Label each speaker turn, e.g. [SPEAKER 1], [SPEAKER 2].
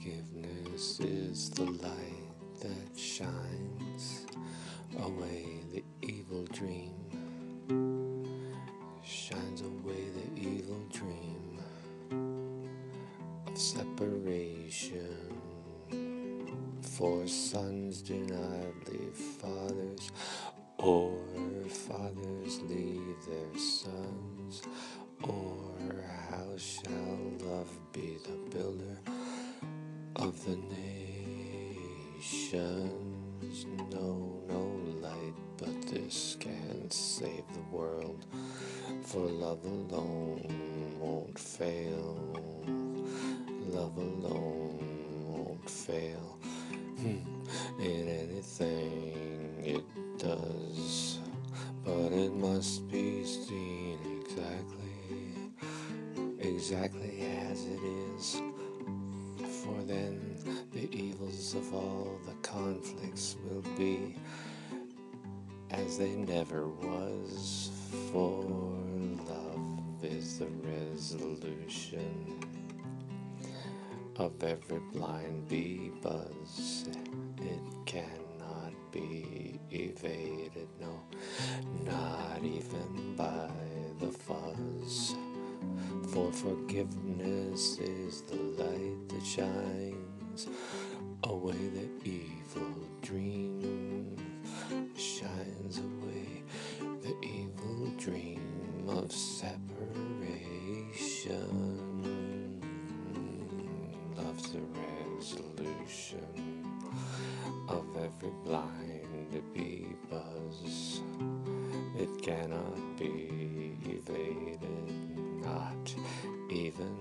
[SPEAKER 1] forgiveness is the light that shines away the evil dream, shines away the evil dream of separation. For sons do not leave fathers, or fathers leave their sons, or how shall love be the builder of the nations? No light but this can save the world, for love alone won't fail. Love alone won't fail in anything it does, but it must be seen exactly as it is. For then the evils of all the conflicts will be as they never was, for love is the resolution of every blind bee buzz. It cannot be evaded, no, not even by the fuzz. For forgiveness is the light that shines away the evil dream, shines away the evil dream of separation. Love's the resolution of every blind bee buzz. It cannot be evaded, not even